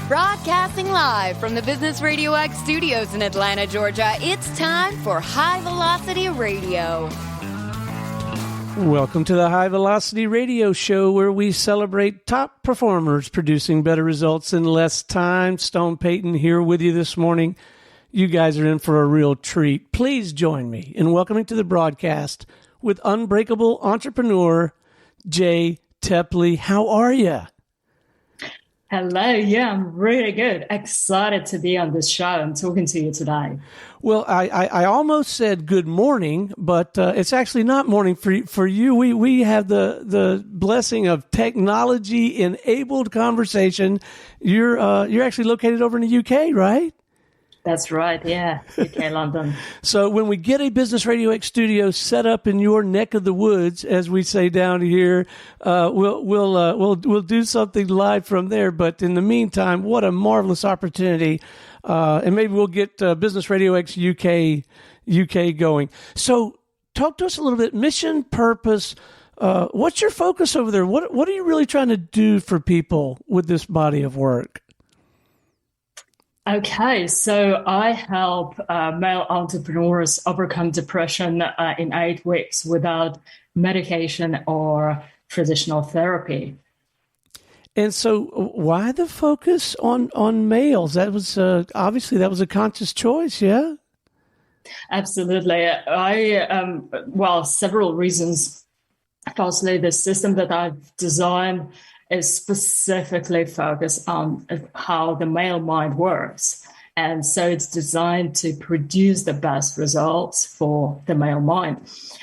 Broadcasting live from the Business RadioX studios in Atlanta, Georgia, it's time for High Velocity Radio. Welcome to the High Velocity Radio Show, where we celebrate top performers producing better results in less time. Stone Payton here with you this morning. You guys are in for a real treat. Please join me in welcoming to the broadcast with Unbreakable entrepreneur Jay Tepley. How are you? Hello. Yeah, I'm really good. Excited to be on this show and talking to you today. Well, I almost said good morning, but it's actually not morning for you. We have the blessing of technology-enabled conversation. You're actually located over in the UK, right? That's right. Yeah, UK, London. So when we get a Business RadioX studio set up in your neck of the woods, as we say down here, we'll do something live from there. But in the meantime, what a marvelous opportunity, and maybe we'll get Business RadioX UK going. So talk to us a little bit. Mission, purpose. What's your focus over there? What are you really trying to do for people with this body of work? Okay, so I help male entrepreneurs overcome depression in 8 weeks without medication or traditional therapy. And so why the focus on males? That was obviously that was a conscious choice, yeah? Absolutely. Several reasons. Firstly, the system that I've designed is specifically focused on how the male mind works. And so it's designed to produce the best results for the male mind.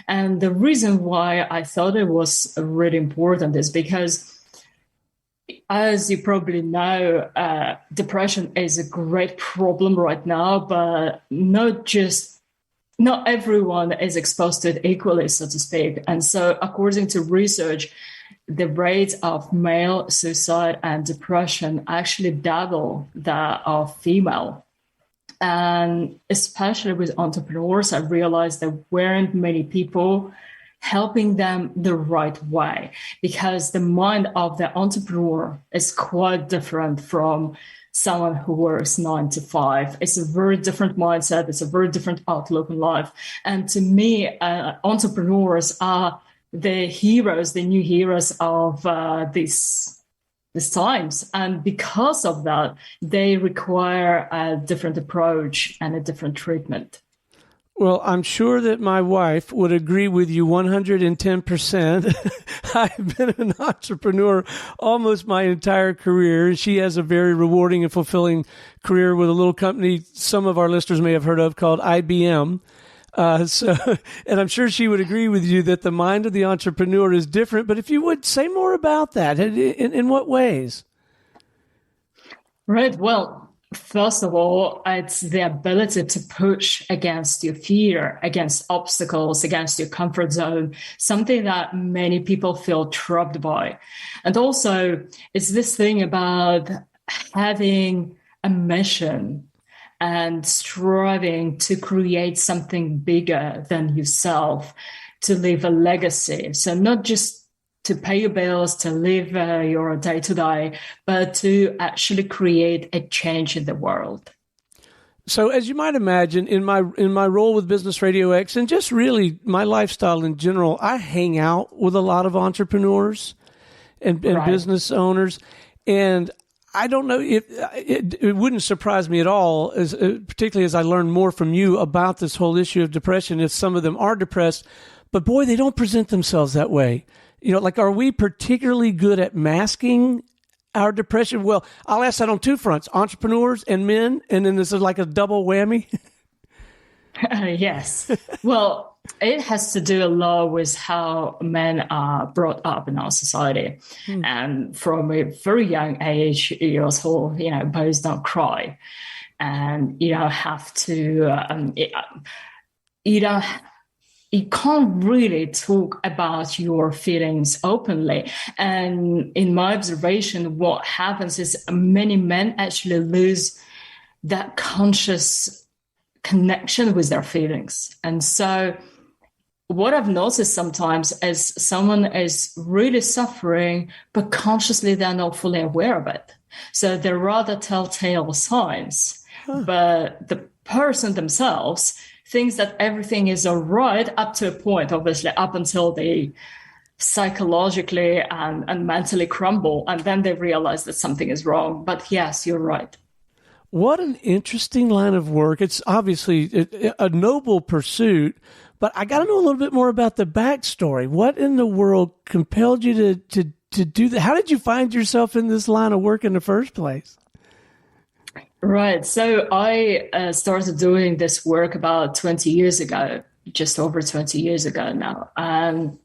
And the reason why I thought it was really important is because, as you probably know, depression is a great problem right now, but not everyone is exposed to it equally, so to speak. And so according to research, the rates of male suicide and depression actually double that of female. And especially with entrepreneurs, I realized there weren't many people helping them the right way, because the mind of the entrepreneur is quite different from someone who works 9 to 5. It's a very different mindset. It's a very different outlook on life. And to me, entrepreneurs are the heroes, the new heroes of these times. And because of that, they require a different approach and a different treatment. Well, I'm sure that my wife would agree with you 110%. I've been an entrepreneur almost my entire career. She has a very rewarding and fulfilling career with a little company some of our listeners may have heard of called IBM. And I'm sure she would agree with you that the mind of the entrepreneur is different. But if you would say more about that, in what ways? Right. Well, first of all, it's the ability to push against your fear, against obstacles, against your comfort zone, something that many people feel trapped by. And also, it's this thing about having a mission and striving to create something bigger than yourself, to leave a legacy. So not just to pay your bills, to live your day-to-day, but to actually create a change in the world. So as you might imagine, in my role with Business RadioX and just really my lifestyle in general, I hang out with a lot of entrepreneurs and right. business owners. And I don't know if it wouldn't surprise me at all, particularly as I learn more from you about this whole issue of depression, if some of them are depressed, but boy, they don't present themselves that way. You know, like, are we particularly good at masking our depression? Well, I'll ask that on two fronts, entrepreneurs and men, and then this is like a double whammy. Yes. Well, it has to do a lot with how men are brought up in our society. And from a very young age, you're told, boys don't cry. And you don't have to, you can't really talk about your feelings openly. And in my observation, what happens is many men actually lose that conscious connection with their feelings. And so what I've noticed sometimes is someone is really suffering, but consciously they're not fully aware of it. So they're rather telltale signs, but the person themselves thinks that everything is all right up to a point, obviously, up until they psychologically and mentally crumble, and then they realize that something is wrong. But yes, you're right. What an interesting line of work. It's obviously a noble pursuit, but I got to know a little bit more about the backstory. What in the world compelled you to do that? How did you find yourself in this line of work in the first place? Right. So I started doing this work about 20 years ago, just over 20 years ago now. And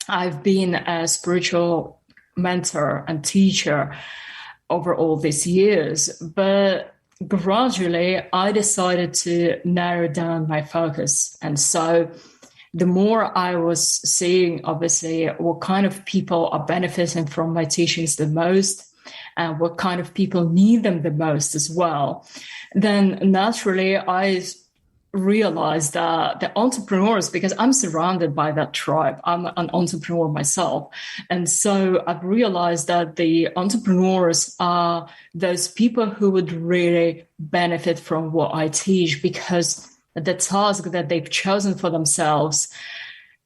I've been a spiritual mentor and teacher over all these years, but gradually I decided to narrow down my focus. And so the more I was seeing, obviously, what kind of people are benefiting from my teachings the most, and what kind of people need them the most as well, then naturally I realized that the entrepreneurs, because I'm surrounded by that tribe, I'm an entrepreneur myself. And so I've realized that the entrepreneurs are those people who would really benefit from what I teach, because the task that they've chosen for themselves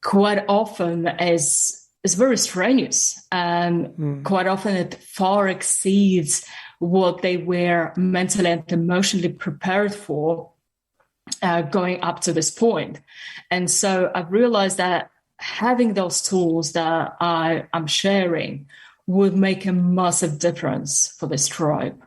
quite often is very strenuous, and quite often it far exceeds what they were mentally and emotionally prepared for going up to this point. And so I've realized that having those tools that I'm sharing would make a massive difference for this tribe.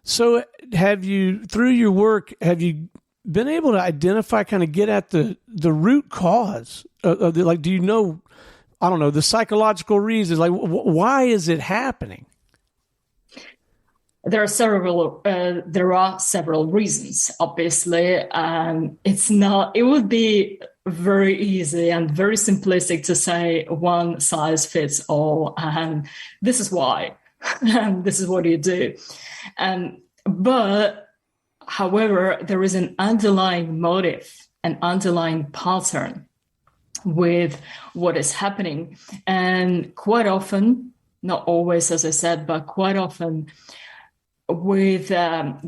So have you, through your work, have you been able to identify, kind of get at the root cause of the, like, do you know, I don't know, the psychological reasons, like why is it happening? There are several reasons, obviously. It would be very easy and very simplistic to say one size fits all, and this is why, and this is what you do. But however, there is an underlying motive, an underlying pattern with what is happening. And quite often, not always, as I said, but quite often, with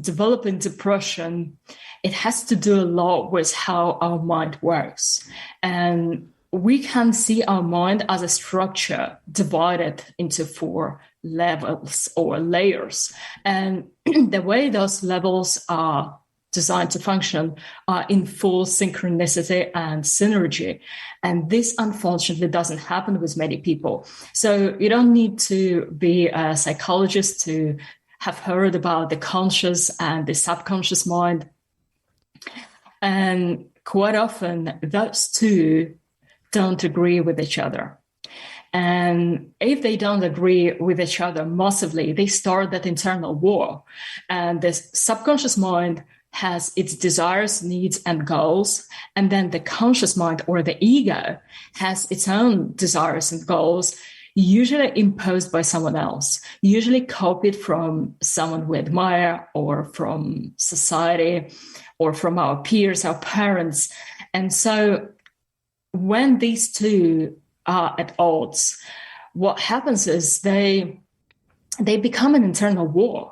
developing depression, it has to do a lot with how our mind works. And we can see our mind as a structure divided into 4 levels or layers. And the way those levels are designed to function are in full synchronicity and synergy. And this, unfortunately, doesn't happen with many people. So you don't need to be a psychologist to have heard about the conscious and the subconscious mind. And quite often, those two don't agree with each other. And if they don't agree with each other massively, they start that internal war. And the subconscious mind has its desires, needs, and goals. And then the conscious mind, or the ego, has its own desires and goals, usually imposed by someone else, usually copied from someone we admire, or from society, or from our peers, our parents. And so when these two are at odds, what happens is they become an internal war.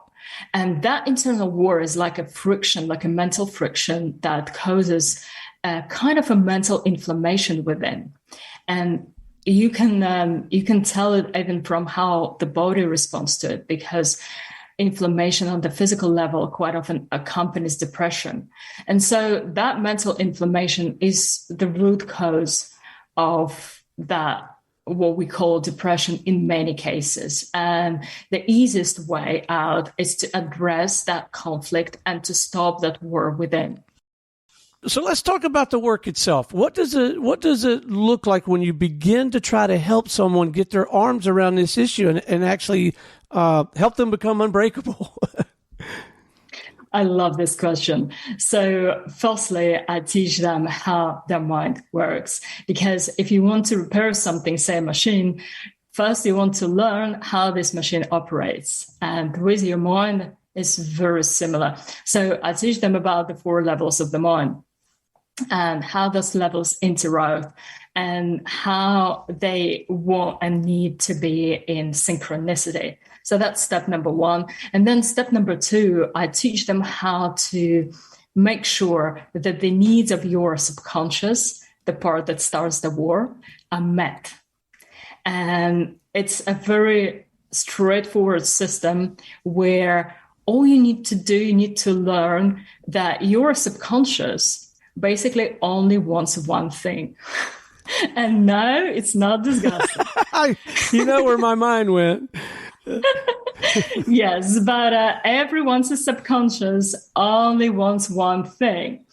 And that internal war is like a friction, like a mental friction that causes a kind of a mental inflammation within. And you can tell it even from how the body responds to it, because inflammation on the physical level quite often accompanies depression. And so that mental inflammation is the root cause of that, what we call depression in many cases. And the easiest way out is to address that conflict and to stop that war within. So let's talk about the work itself. What does it look like when you begin to try to help someone get their arms around this issue and actually help them become unbreakable? I love this question. So firstly, I teach them how their mind works, because if you want to repair something, say a machine, first you want to learn how this machine operates. And with your mind, it's very similar. So I teach them about the 4 levels of the mind. and how those levels interact and how they want and need to be in synchronicity. So that's step number one. And then step number two, I teach them how to make sure that the needs of your subconscious, the part that starts the war, are met. And it's a very straightforward system where all you need to do, you need to learn that your subconscious basically only wants one thing. And no, it's not disgusting. You know where my mind went. Yes, but everyone's subconscious only wants one thing.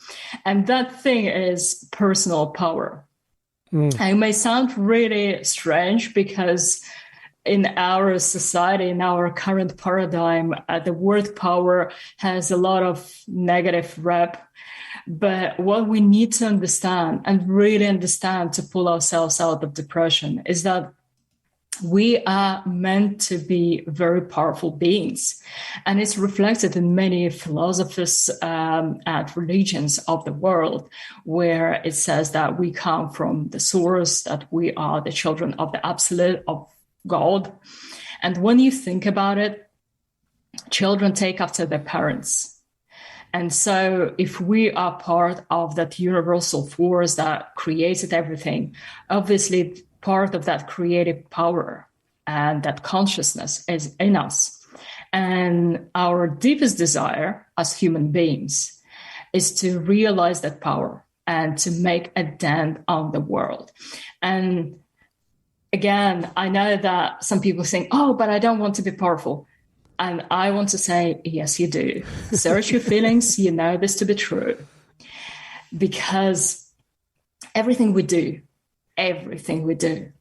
And that thing is personal power. And it may sound really strange because in our society, in our current paradigm, the word power has a lot of negative rep. But what we need to understand and really understand to pull ourselves out of depression is that we are meant to be very powerful beings. And it's reflected in many philosophies and religions of the world, where it says that we come from the source, that we are the children of the absolute, of God. And when you think about it, children take after their parents. And so if we are part of that universal force that created everything, obviously part of that creative power and that consciousness is in us. And our deepest desire as human beings is to realize that power and to make a dent on the world. And again, I know that some people think, oh, but I don't want to be powerful. And I want to say, yes, you do. Search your feelings. You know this to be true. Because everything we do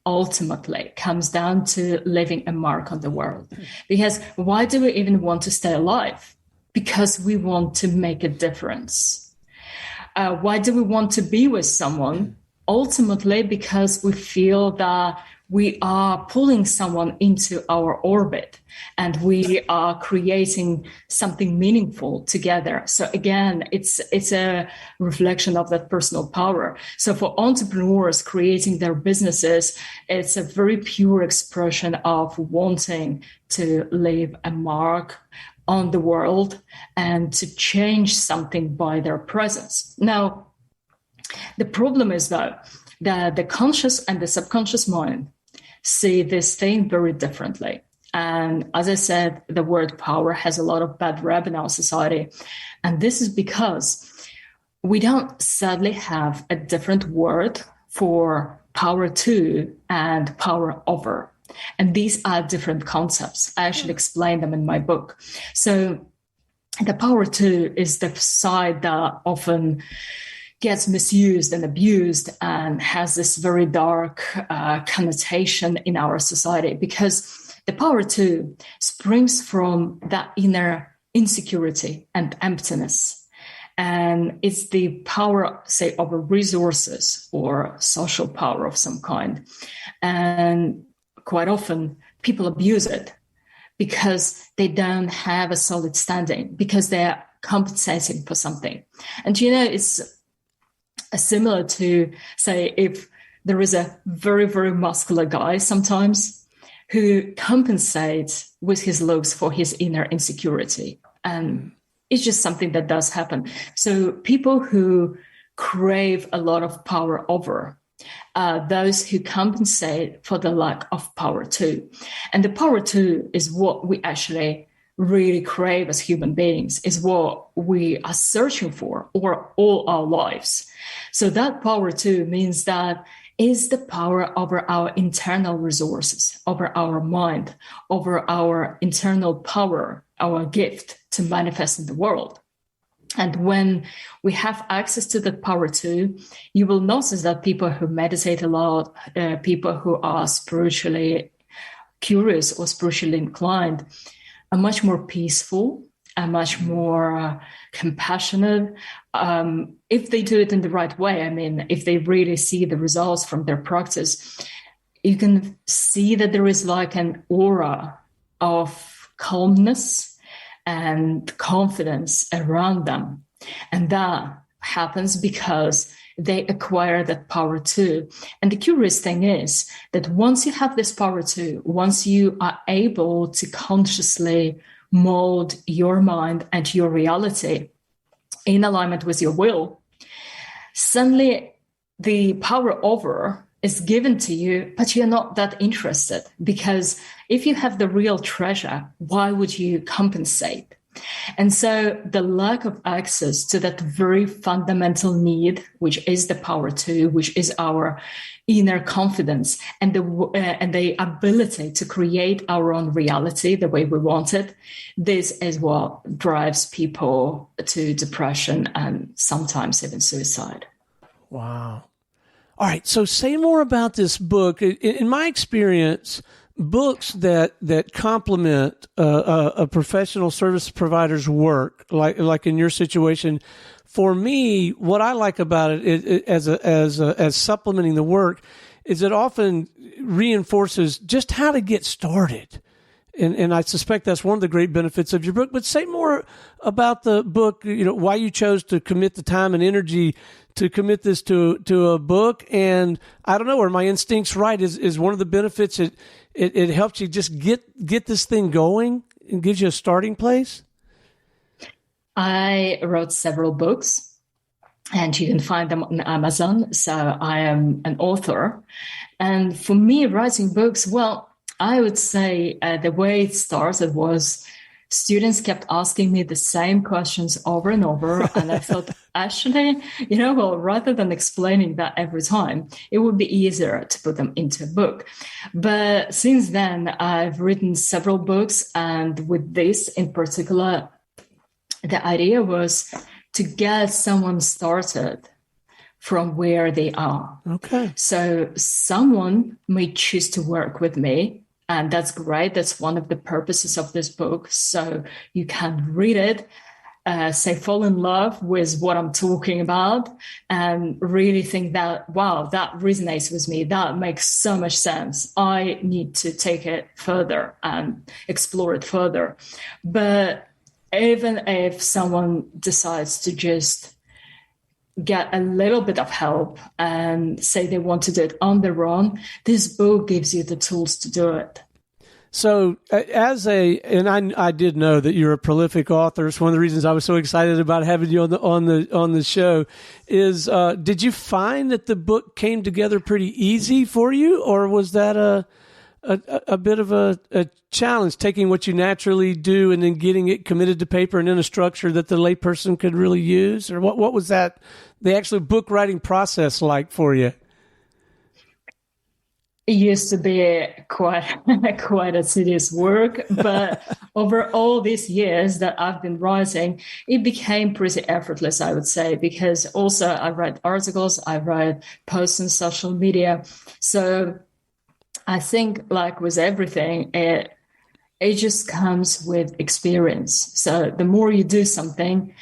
ultimately comes down to leaving a mark on the world. Because why do we even want to stay alive? Because we want to make a difference. Why do we want to be with someone? Ultimately, because we feel that we are pulling someone into our orbit and we are creating something meaningful together. So again, it's a reflection of that personal power. So for entrepreneurs creating their businesses, it's a very pure expression of wanting to leave a mark on the world and to change something by their presence. Now, the problem is though, that the conscious and the subconscious mind see this thing very differently. And as I said, the word power has a lot of bad rep in our society. And this is because we don't sadly have a different word for power to and power over. And these are different concepts. I actually explain them in my book. So the power to is the side that often gets misused and abused and has this very dark connotation in our society, because the power to springs from that inner insecurity and emptiness. And it's the power, say, over resources or social power of some kind. And quite often people abuse it because they don't have a solid standing, because they're compensating for something. And, you know, it's similar to, say, if there is a very, very muscular guy sometimes who compensates with his looks for his inner insecurity. And it's just something that does happen. So people who crave a lot of power over those who compensate for the lack of power too. And the power too is what we actually really crave as human beings, is what we are searching for or all our lives. So that power too means that is the power over our internal resources, over our mind, over our internal power, our gift to manifest in the world. And when we have access to that power too, you will notice that people who meditate a lot, people who are spiritually curious or spiritually inclined, are much more peaceful and much more compassionate. If they do it in the right way, I mean, if they really see the results from their practice, you can see that there is like an aura of calmness and confidence around them. And that happens because they acquire that power too. And the curious thing is that once you have this power too, once you are able to consciously mold your mind and your reality in alignment with your will, suddenly the power over is given to you, but you're not that interested, because if you have the real treasure, why would you compensate? And so the lack of access to that very fundamental need, which is the power to, which is our inner confidence and the ability to create our own reality the way we want it, this is what drives people to depression and sometimes even suicide. Wow. All right. So say more about this book. In my experience, books that complement a professional service provider's work, like in your situation, for me, what I like about it as supplementing the work is it often reinforces just how to get started. And I suspect that's one of the great benefits of your book. But say more about the book, why you chose to commit the time and energy to commit this to a book. And I don't know, are my instincts right? Is one of the benefits it helps you just get this thing going and gives you a starting place? I wrote several books, and you can find them on Amazon. So I am an author. And for me, writing books, well, I would say the way it started was students kept asking me the same questions over and over. And I thought, actually, rather than explaining that every time, it would be easier to put them into a book. But since then, I've written several books. And with this in particular, the idea was to get someone started from where they are. Okay. So someone may choose to work with me, and that's great. That's one of the purposes of this book. So you can read it, fall in love with what I'm talking about, and really think that, wow, that resonates with me. That makes so much sense. I need to take it further and explore it further. But even if someone decides to just get a little bit of help and say they want to do it on their own, this book gives you the tools to do it. So I did know that you're a prolific author. It's one of the reasons I was so excited about having you on the show is, did you find that the book came together pretty easy for you, or was that a bit of a challenge, taking what you naturally do and then getting it committed to paper and in a structure that the layperson could really use? Or what was the actual book writing process like for you? It used to be quite a serious work, but over all these years that I've been writing, it became pretty effortless, I would say, because also I write articles, I write posts on social media. So I think, like with everything, it just comes with experience. So the more you do something,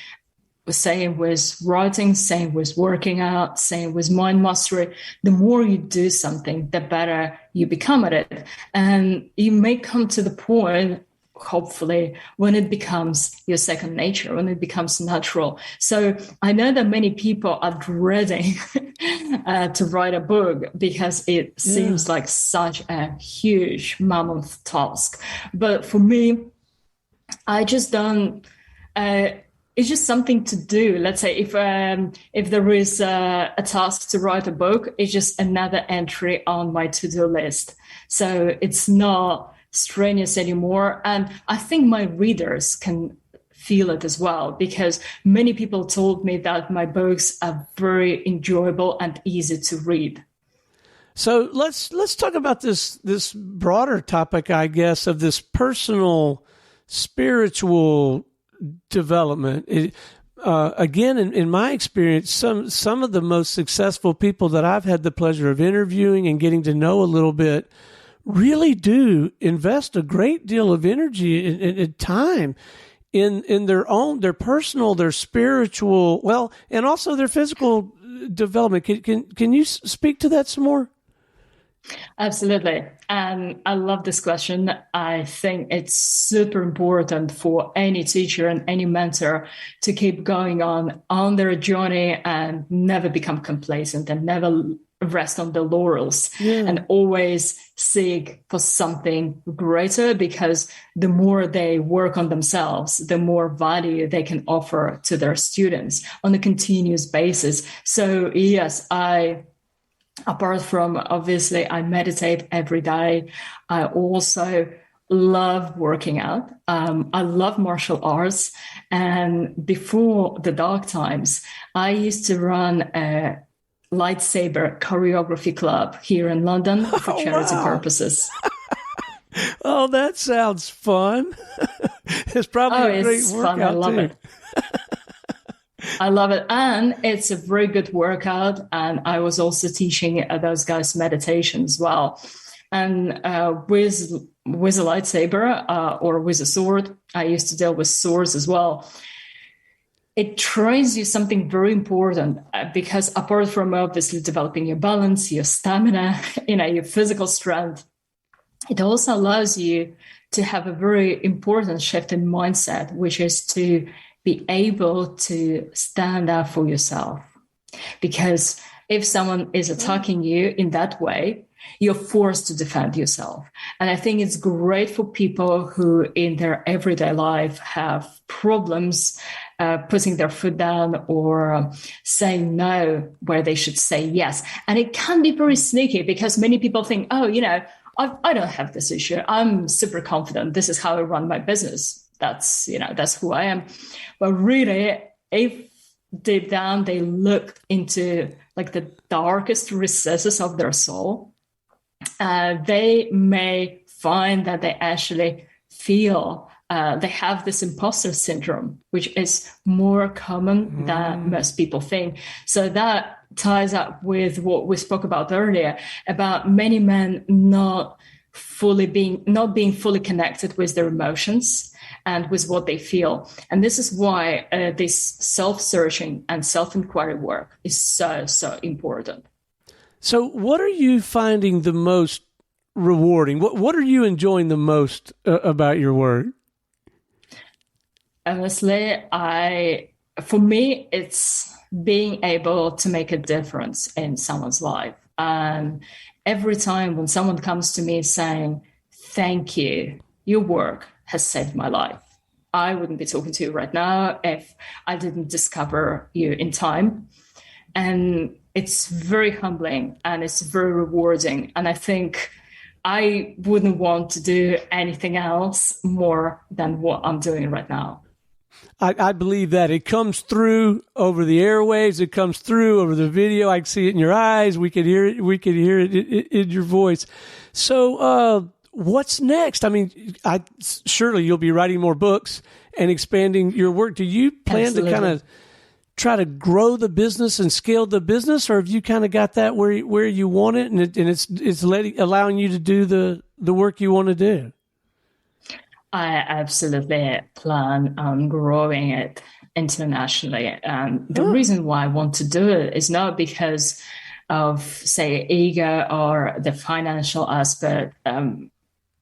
same with writing, same with working out, same with mind mastery, the more you do something, the better you become at it. And you may come to the point, hopefully, when it becomes your second nature, when it becomes natural. So I know that many people are dreading to write a book because it seems like such a huge mammoth task. But for me, I just don't... it's just something to do. Let's say if there is a task to write a book, it's just another entry on my to-do list. So it's not strenuous anymore. And I think my readers can feel it as well, because many people told me that my books are very enjoyable and easy to read. So let's talk about this broader topic, I guess, of this personal, spiritual development. Again, in my experience, some of the most successful people that I've had the pleasure of interviewing and getting to know a little bit really do invest a great deal of energy and time in their personal, their spiritual, well, and also their physical development. Can you speak to that some more? Absolutely. And I love this question. I think it's super important for any teacher and any mentor to keep going on their journey and never become complacent and never rest on the laurels, and always seek for something greater, because the more they work on themselves, the more value they can offer to their students on a continuous basis. So yes, apart from, obviously, I meditate every day, I also love working out. I love martial arts. And before the dark times, I used to run a lightsaber choreography club here in London for charity purposes. Oh, that sounds fun. It's probably a great workout, I love too. it. I love it. And it's a very good workout. And I was also teaching those guys meditation as well. And with a lightsaber or with a sword, I used to deal with swords as well. It trains you something very important, because apart from obviously developing your balance, your stamina, your physical strength, it also allows you to have a very important shift in mindset, which is to be able to stand up for yourself. Because if someone is attacking you in that way, you're forced to defend yourself. And I think it's great for people who in their everyday life have problems putting their foot down or saying no where they should say yes. And it can be very sneaky, because many people think, oh, I don't have this issue. I'm super confident. This is how I run my business. That's who I am. But really, if deep down they look into like the darkest recesses of their soul, they may find that they actually feel they have this imposter syndrome, which is more common than most people think. So that ties up with what we spoke about earlier, about many men not being fully connected with their emotions and with what they feel. And this is why this self-searching and self-inquiry work is so, so important. So what are you finding the most rewarding? What are you enjoying the most about your work? Honestly, for me, it's being able to make a difference in someone's life. And every time when someone comes to me saying, thank you, your work has saved my life. I wouldn't be talking to you right now if I didn't discover you in time. And it's very humbling and it's very rewarding. And I think I wouldn't want to do anything else more than what I'm doing right now. I believe that it comes through over the airwaves. It comes through over the video. I can see it in your eyes. We could hear it. We could hear it in your voice. So, what's next? I mean, surely you'll be writing more books and expanding your work. Do you plan to kind of try to grow the business and scale the business, or have you kind of got that where you want it, and it's allowing you to do the work you want to do? I absolutely plan on growing it internationally. And the reason why I want to do it is not because of, say, ego or the financial aspect. And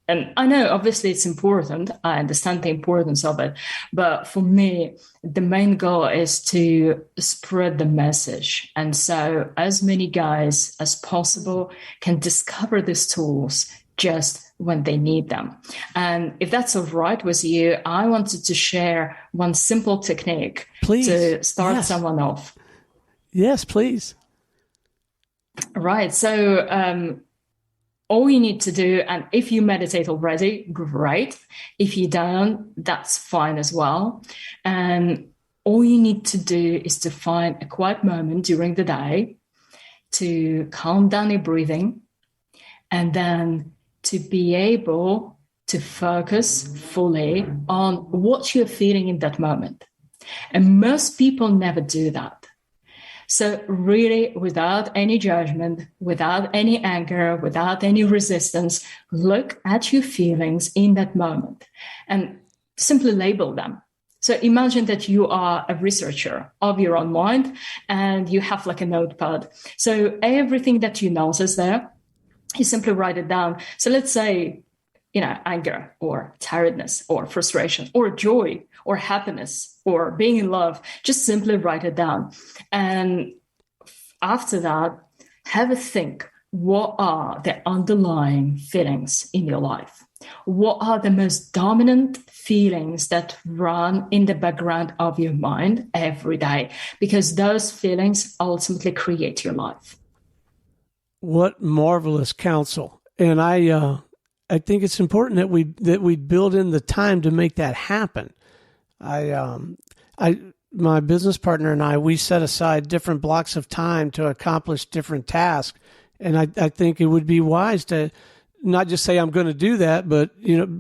I know, obviously, it's important. I understand the importance of it. But for me, the main goal is to spread the message. And so as many guys as possible can discover these tools just when they need them. And if that's all right with you, I wanted to share one simple technique to start someone off. Yes, please. Right. So all you need to do, and if you meditate already, great. If you don't, that's fine as well. And all you need to do is to find a quiet moment during the day to calm down your breathing, and then to be able to focus fully on what you're feeling in that moment. And most people never do that. So really, without any judgment, without any anger, without any resistance, look at your feelings in that moment and simply label them. So imagine that you are a researcher of your own mind and you have like a notepad. So everything that you notice there, you simply write it down. So let's say, anger or tiredness or frustration or joy or happiness or being in love, just simply write it down. And after that, have a think. What are the underlying feelings in your life? What are the most dominant feelings that run in the background of your mind every day? Because those feelings ultimately create your life. What marvelous counsel. And I think it's important that we build in the time to make that happen. My business partner and I, we set aside different blocks of time to accomplish different tasks. And I think it would be wise to not just say, I'm going to do that, but,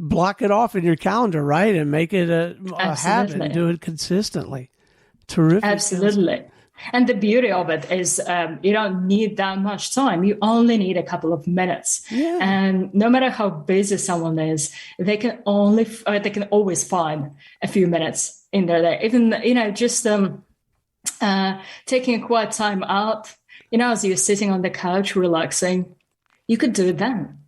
block it off in your calendar, right? And make it a habit and do it consistently. Terrific. Absolutely. Counsel. And the beauty of it is you don't need that much time. You only need a couple of minutes. Yeah. And no matter how busy someone is, they can always find a few minutes in their day. Even, just taking a quiet time out, as you're sitting on the couch relaxing, you could do it then.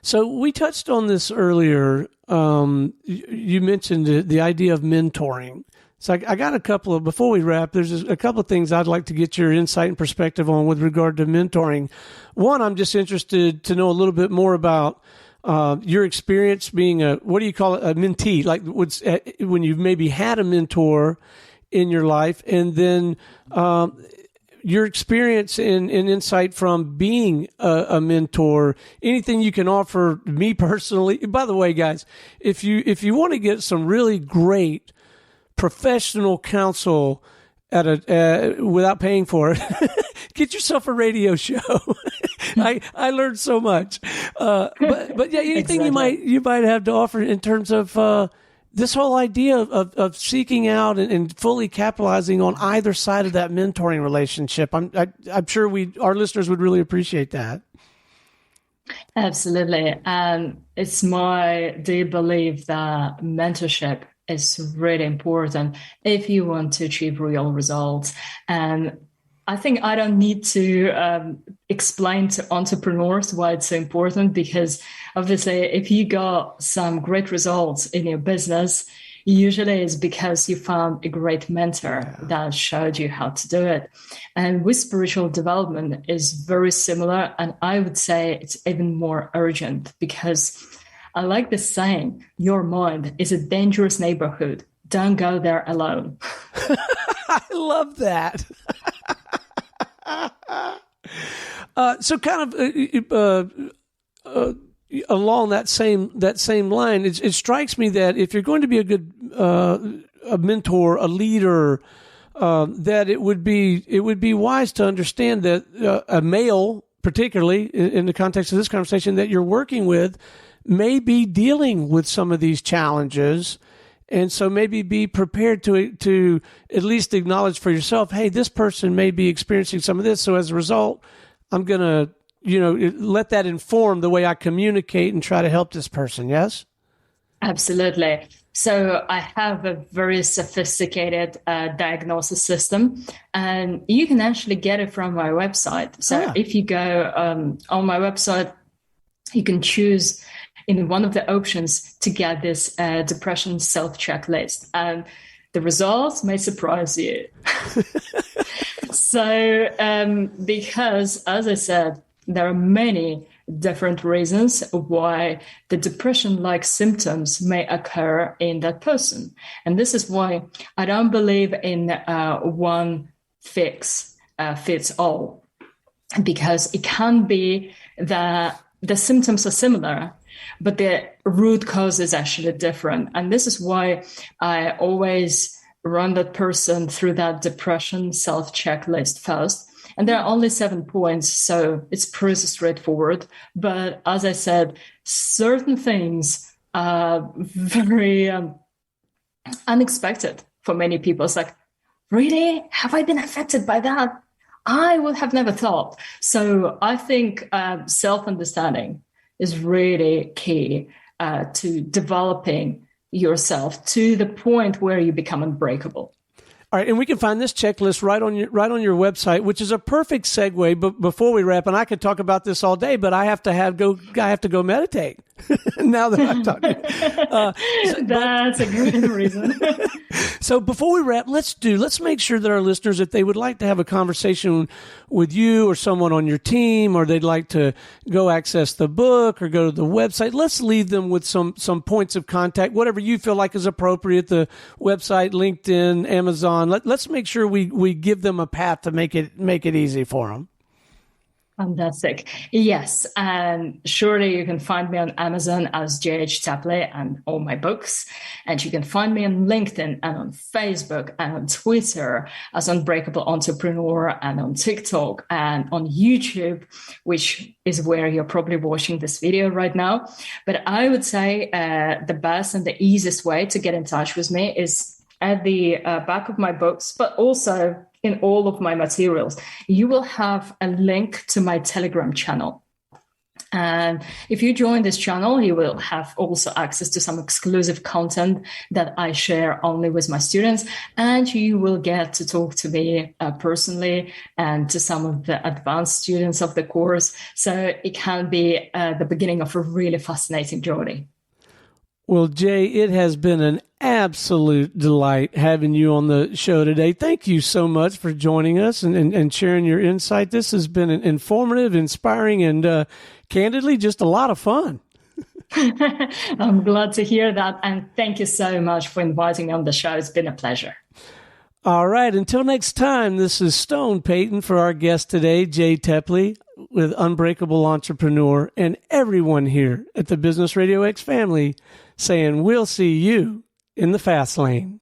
So we touched on this earlier. You mentioned the idea of mentoring. So I got before we wrap, there's a couple of things I'd like to get your insight and perspective on with regard to mentoring. One, I'm just interested to know a little bit more about your experience being a mentee, like when you've maybe had a mentor in your life, and then your experience and insight from being a mentor, anything you can offer me personally. By the way, guys, if you want to get some really great professional counsel without paying for it, get yourself a radio show. I learned so much. But yeah, anything exactly. you might have to offer in terms of this whole idea of seeking out and fully capitalizing on either side of that mentoring relationship. I'm sure our listeners would really appreciate that. Absolutely. It's my deep belief that mentorship is really important if you want to achieve real results. And I think I don't need to explain to entrepreneurs why it's so important, because obviously if you got some great results in your business, usually it's because you found a great mentor that showed you how to do it. And with spiritual development is very similar. And I would say it's even more urgent, because I like the saying, your mind is a dangerous neighborhood. Don't go there alone. I love that. So kind of along that same line, it strikes me that if you're going to be a good a mentor, a leader, that it would be wise to understand that a male, particularly in the context of this conversation, that you're working with, may be dealing with some of these challenges. And so maybe be prepared to at least acknowledge for yourself, hey, this person may be experiencing some of this. So as a result, I'm going to, let that inform the way I communicate and try to help this person. Yes? Absolutely. So I have a very sophisticated diagnosis system, and you can actually get it from my website. So if you go on my website, you can choose in one of the options to get this depression self-checklist. And the results may surprise you. So because, as I said, there are many different reasons why the depression-like symptoms may occur in that person. And this is why I don't believe in one fix fits all, because it can be that the symptoms are similar, but the root cause is actually different. And this is why I always run that person through that depression self-checklist first. And there are only 7 points, so it's pretty straightforward. But as I said, certain things are very unexpected for many people. It's like, really? Have I been affected by that? I would have never thought. So I think self-understanding is really key to developing yourself to the point where you become unbreakable. All right, and we can find this checklist right on your website, which is a perfect segue. But before we wrap, and I could talk about this all day, but I have to go meditate. Now that I'm talking, that's a good reason. So before we wrap, let's make sure that our listeners, if they would like to have a conversation with you or someone on your team, or they'd like to go access the book or go to the website, let's leave them with some points of contact, whatever you feel like is appropriate. The website, LinkedIn, Amazon. Let's make sure we give them a path to make it easy for them. Fantastic. Yes. And surely you can find me on Amazon as J.H. Tepley and all my books. And you can find me on LinkedIn and on Facebook and on Twitter as Unbreakable Entrepreneur, and on TikTok and on YouTube, which is where you're probably watching this video right now. But I would say the best and the easiest way to get in touch with me is at the back of my books, but also in all of my materials, you will have a link to my Telegram channel. And if you join this channel, you will have also access to some exclusive content that I share only with my students. And you will get to talk to me personally and to some of the advanced students of the course. So it can be the beginning of a really fascinating journey. Well, Jay, it has been an absolute delight having you on the show today. Thank you so much for joining us and sharing your insight. This has been informative, inspiring, and candidly, just a lot of fun. I'm glad to hear that. And thank you so much for inviting me on the show. It's been a pleasure. All right. Until next time, this is Stone Payton for our guest today, Jay Tepley with Unbreakable Entrepreneur, and everyone here at the Business RadioX family saying we'll see you in the fast lane.